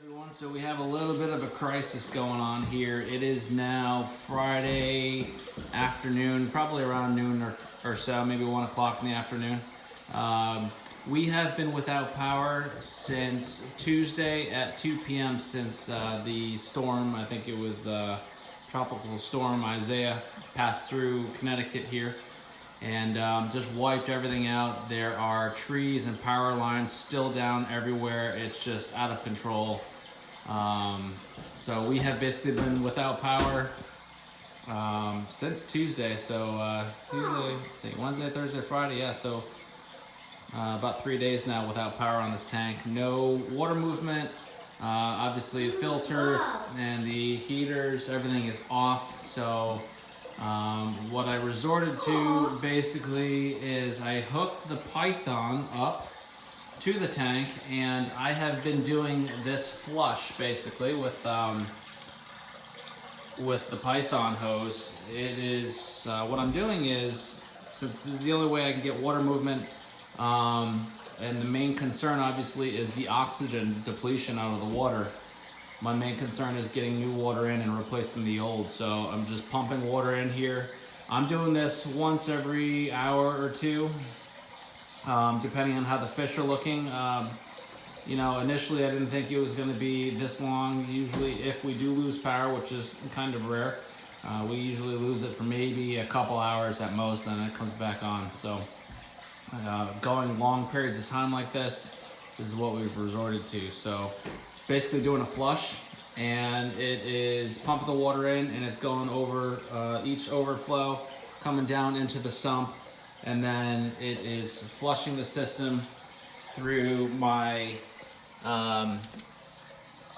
Everyone, so we have a little bit of a crisis going on here. It is now Friday afternoon, probably around noon or so, maybe 1 o'clock in the afternoon. We have been without power since Tuesday at 2 p.m. since the storm, I think it was tropical storm Isaiah, passed through Connecticut here and just wiped everything out. There are trees and power lines still down everywhere. It's just out of control. So we have basically been without power since Tuesday. So Tuesday, let's see, Wednesday, Thursday, Friday, yeah. So about 3 days now without power on this tank. No water movement. Obviously the filter and the heaters, everything is off. So what I resorted to basically is I hooked the Python up to the tank, and I have been doing this flush basically with the Python hose. It is what I'm doing is, since this is the only way I can get water movement, and the main concern obviously is the oxygen depletion out of the water. My main concern is getting new water in and replacing the old, so I'm just pumping water in here. I'm doing this once every hour or two, depending on how the fish are looking. You know, initially I didn't think it was going to be this long. Usually if we do lose power, which is kind of rare, we usually lose it for maybe a couple hours at most, and it comes back on. So going long periods of time like this is what we've resorted to. So basically doing a flush, and it is pumping the water in, and it's going over each overflow, coming down into the sump, and then it is flushing the system through my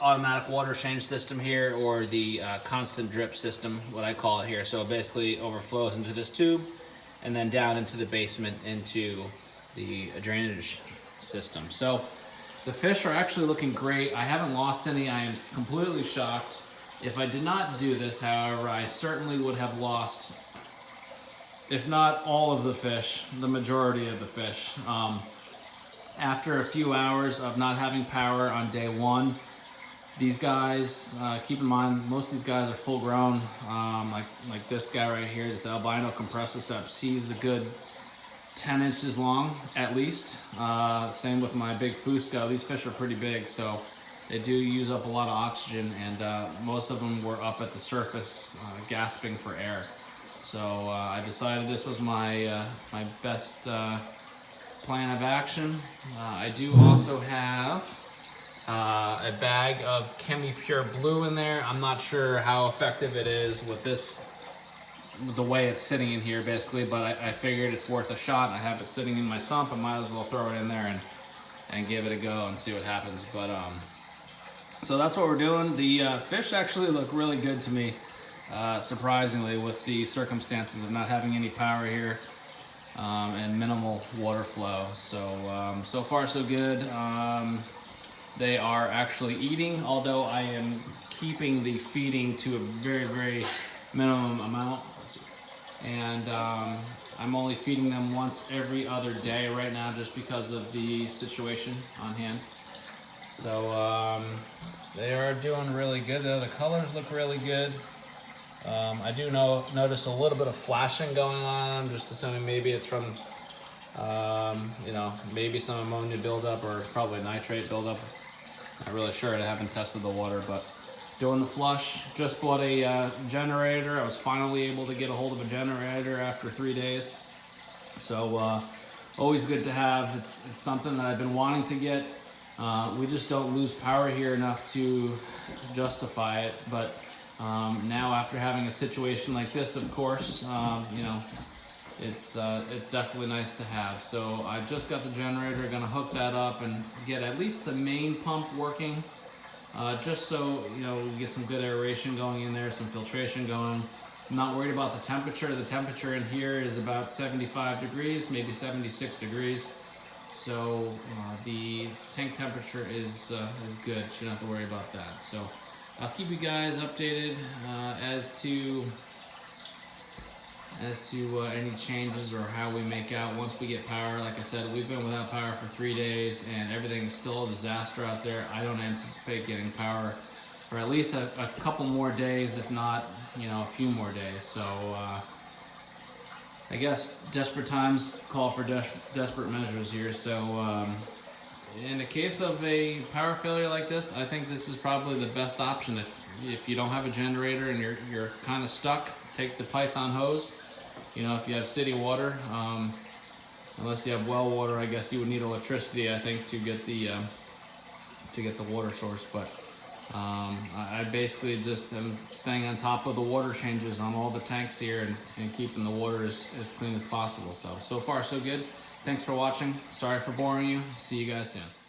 automatic water change system here, or the constant drip system, what I call it here. So it basically overflows into this tube and then down into the basement into the drainage system. So the fish are actually looking great. I haven't lost any. I am completely shocked. If I did not do this, however, I certainly would have lost, if not all of the fish, the majority of the fish. After a few hours of not having power on day one, these guys, keep in mind, most of these guys are full grown. Like this guy right here, this albino compressiceps, he's a good 10 inches long at least. Same with my big Fusco. These fish are pretty big, so they do use up a lot of oxygen, and most of them were up at the surface gasping for air. So I decided this was my my best plan of action. I do also have a bag of Chemi Pure Blue in there. I'm not sure how effective it is with this, the way it's sitting in here basically, but I figured it's worth a shot. I have it sitting in my sump. I might as well throw it in there and give it a go and see what happens. But so that's what we're doing. The fish actually look really good to me, surprisingly, with the circumstances of not having any power here and minimal water flow. So so far so good. They are actually eating, although I am keeping the feeding to a very, very minimum amount. And I'm only feeding them once every other day right now, just because of the situation on hand. So they are doing really good though. The colors look really good. I do notice a little bit of flashing going on. I'm just assuming maybe it's from you know, maybe some ammonia buildup, or probably nitrate buildup. Not really sure. I haven't tested the water, but doing the flush. Just bought a generator. I was finally able to get a hold of a generator after 3 days. So always good to have. It's something that I've been wanting to get. We just don't lose power here enough to justify it. But now, after having a situation like this, of course, you know, it's definitely nice to have. So I just got the generator, gonna hook that up and get at least the main pump working, just so, you know, we get some good aeration going in there, some filtration going. I'm not worried about the temperature. The temperature in here is about 75 degrees, maybe 76 degrees. So the tank temperature is good. Shouldn't have to worry about that. So I'll keep you guys updated as to as to any changes or how we make out once we get power. Like I said, we've been without power for 3 days and everything is still a disaster out there. I don't anticipate getting power for at least a couple more days, if not, a few more days. So I guess desperate times call for desperate measures here. So in the case of a power failure like this, I think this is probably the best option. If you don't have a generator and you're kind of stuck, take the Python hose. If you have city water, unless you have well water, I guess you would need electricity, I think, to get the water source. But I basically just am staying on top of the water changes on all the tanks here and keeping the water as clean as possible. So far so good. Thanks for watching. Sorry for boring you. See you guys soon.